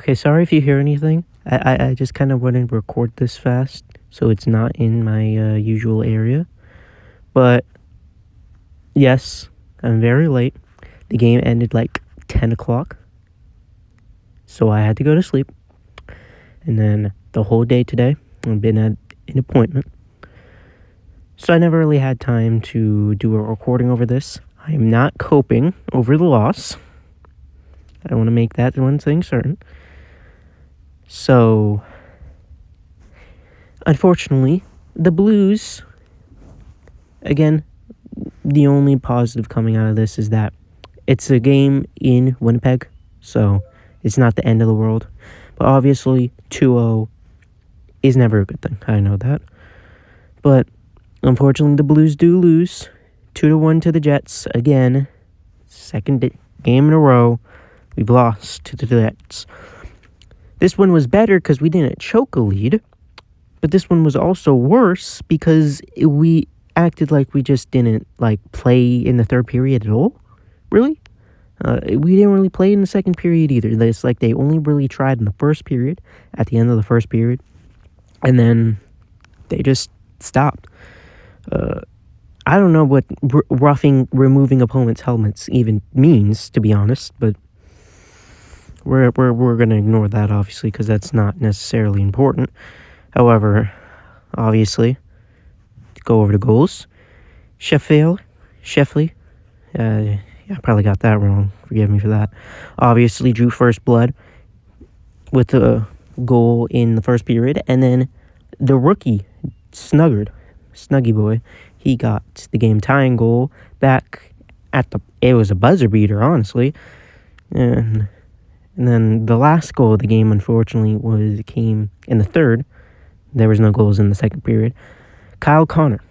Okay, sorry if you hear anything. I just kind of want to record this fast, so it's not in my usual area. But yes, I'm very late. The game ended like 10 o'clock, so I had to go to sleep. And then the whole day today, I've been at an appointment. So I never really had time to do a recording over this. I am not coping over the loss. I want to make that one thing certain. So, unfortunately, the Blues, again, the only positive coming out of this is that it's a game in Winnipeg, so it's not the end of the world. But obviously, 2-0 is never a good thing. I know that. But unfortunately, the Blues do lose 2-1 to the Jets again. Second game in a row, we've lost to the Jets. This one was better because we didn't choke a lead, but this one was also worse because we acted like we just didn't play in the third period at all. Really? We didn't really play in the second period either. It's like they only really tried in the first period, at the end of the first period, and then they just stopped. I don't know what removing opponents' helmets even means, to be honest, but we're going to ignore that, obviously, because that's not necessarily important. However, obviously, to go over the goals, Sheffley, I probably got that wrong. Forgive me for that. Obviously, drew first blood with a goal in the first period, and then the rookie, Snuggy Boy, he got the game-tying goal back it was a buzzer beater, honestly, and then the last goal of the game, unfortunately, came in the third. There was no goals in the second period. Kyle Connor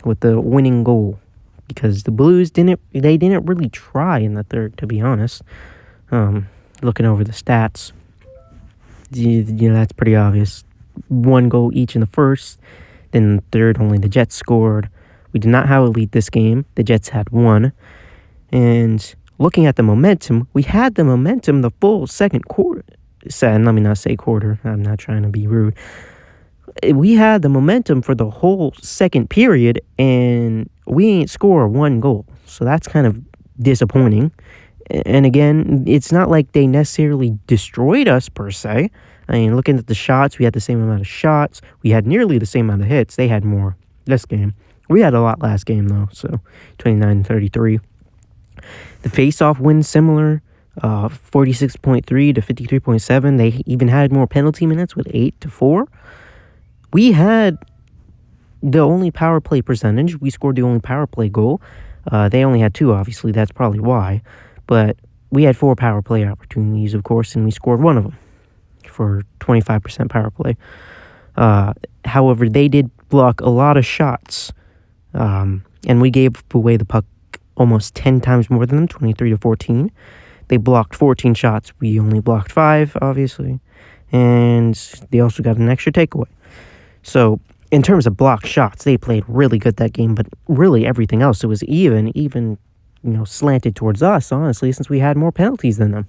with the winning goal, because the Blues didn't really try in the third, to be honest. Looking over the stats, that's pretty obvious. One goal each in the first, then in the third, only the Jets scored. We did not have a lead this game. The Jets had one. And looking at the momentum, we had the momentum the full second quarter. Let me not say quarter. I'm not trying to be rude. We had the momentum for the whole second period, and we ain't score one goal. So that's kind of disappointing. And again, it's not like they necessarily destroyed us per se. I mean, looking at the shots, we had the same amount of shots. We had nearly the same amount of hits. They had more this game. We had a lot last game, though, so 29-33. The face-off win similar, 46.3 to 53.7. They even had more penalty minutes with 8-4. We had the only power play percentage. We scored the only power play goal. They only had 2, obviously. That's probably why. But we had 4 power play opportunities, of course, and we scored one of them for 25% power play. However, they did block a lot of shots, and we gave away the puck almost 10 times more than them, 23-14. They blocked 14 shots. We only blocked 5, obviously, and they also got an extra takeaway. So in terms of blocked shots, they played really good that game, but really everything else, it was even slanted towards us, honestly, since we had more penalties than them.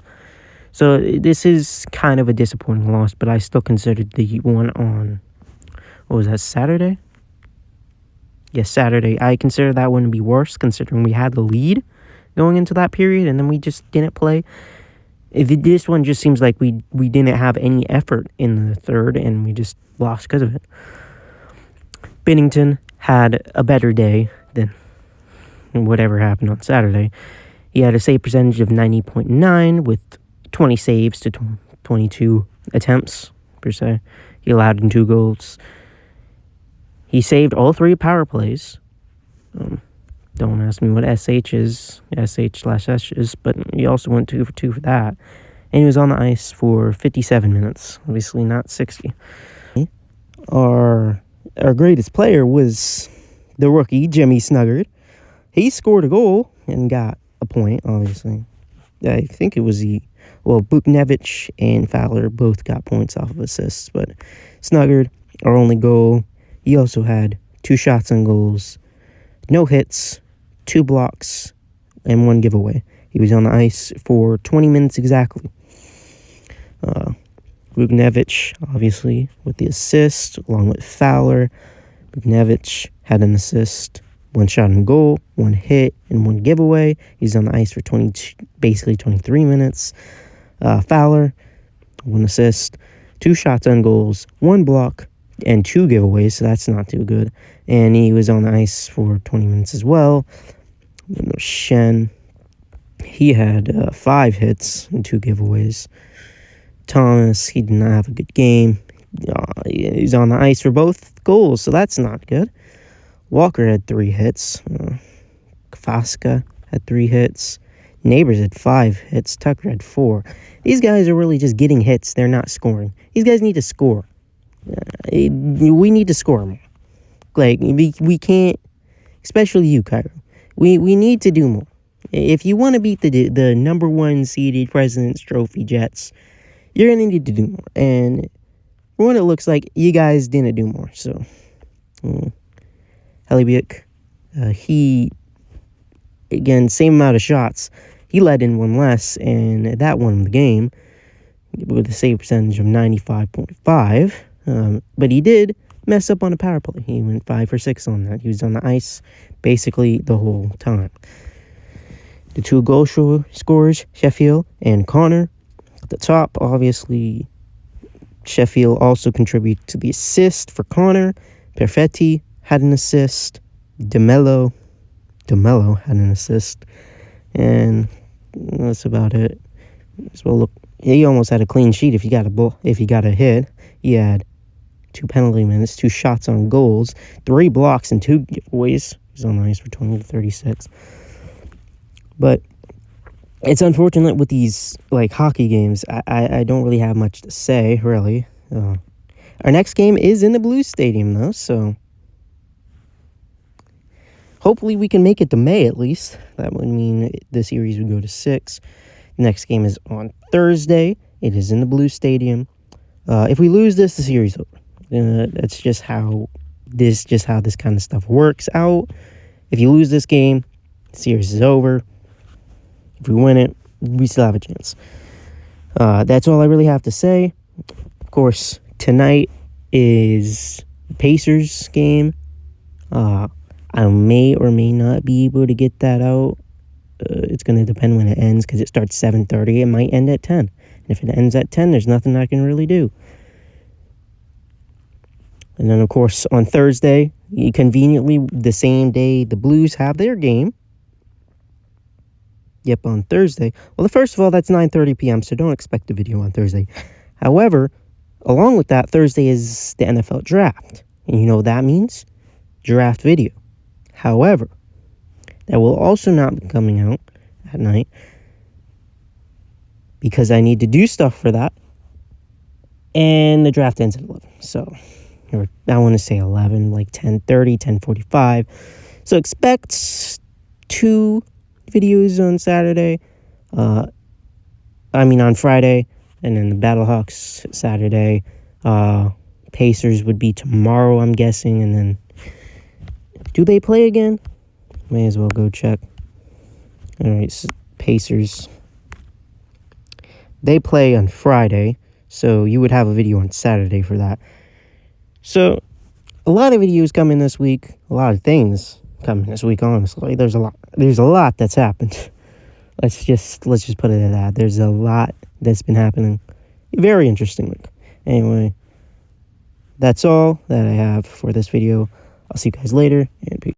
So this is kind of a disappointing loss, but I still considered the one on, what was that, Saturday? Yes, Saturday. I consider that one to be worse, considering we had the lead going into that period, and then we just didn't play. This one just seems like we didn't have any effort in the third, and we just lost because of it. Binnington had a better day than whatever happened on Saturday. He had a save percentage of 90.9 with 20 saves to 22 attempts, per se. He allowed in 2 goals. He saved all 3 power plays. Don't ask me what SH is, SH/S is, but he also went 2 for 2 for that. And he was on the ice for 57 minutes, obviously not 60. Our greatest player was the rookie, Jimmy Snuggard. He scored a goal and got a point, obviously. I think it was Buchnevich and Fowler both got points off of assists, but Snuggard, our only goal. He also had 2 shots on goals, no hits, 2 blocks, and 1 giveaway. He was on the ice for 20 minutes exactly. Buchnevich, obviously, with the assist, along with Fowler. Buchnevich had an assist, 1 shot on goal, 1 hit, and 1 giveaway. He's on the ice for basically 23 minutes. Fowler, 1 assist, 2 shots on goals, 1 block, and 2 giveaways, so that's not too good. And he was on the ice for 20 minutes as well. Then there's Shen. He had 5 hits and 2 giveaways. Thomas, he did not have a good game. He's on the ice for both goals, so that's not good. Walker had 3 hits. Kafka had 3 hits. Neighbors had 5 hits. Tucker had 4. These guys are really just getting hits. They're not scoring. These guys need to score. We need to score more. Like, we can't, especially you, Cairo. We need to do more. If you want to beat the number 1 seeded President's Trophy Jets, you're going to need to do more. And for what it looks like, you guys didn't do more. So, Hellebuyck, he, again, same amount of shots. He let in 1 less, and that won the game with a save percentage of 95.5. But he did mess up on a power play. He went 5 for 6 on that. He was on the ice basically the whole time. The 2 goal scorers, Sheffield and Connor. At the top, obviously, Sheffield also contributed to the assist for Connor. Perfetti had an assist. DeMello had an assist. And that's about it. So look, he almost had a clean sheet if he got a hit. He had 2 penalty minutes, 2 shots on goals, 3 blocks, and 2 giveaways. He's on the ice for 20 to 36. But it's unfortunate with these, like, hockey games. I don't really have much to say, really. Our next game is in the Blues Stadium, though, so hopefully we can make it to May, at least. That would mean the series would go to 6. The next game is on Thursday. It is in the Blues Stadium. If we lose this, the series is over. That's just how this kind of stuff works out. If you lose this game, the series is over. If we win it, we still have a chance. That's all I really have to say. Of course, tonight is Pacers game. I may or may not be able to get that out. It's going to depend when it ends because it starts 7:30. It might end at 10. And if it ends at 10, there's nothing I can really do. And then, of course, on Thursday, conveniently the same day the Blues have their game. Yep, on Thursday. Well, first of all, that's 9:30 p.m., so don't expect a video on Thursday. However, along with that, Thursday is the NFL draft. And you know what that means? Draft video. However, that will also not be coming out at night because I need to do stuff for that. And the draft ends at 11. So, or I want to say 11, like 10:30, 10:45. So expect 2 videos on Saturday. On Friday, and then the Battlehawks Saturday. Pacers would be tomorrow, I'm guessing, and then do they play again? May as well go check. All right, so Pacers. They play on Friday, so you would have a video on Saturday for that. So, a lot of videos coming this week. A lot of things coming this week, honestly. There's a lot that's happened. Let's just put it at that. There's a lot that's been happening. Very interesting week. Anyway, that's all that I have for this video. I'll see you guys later, and peace.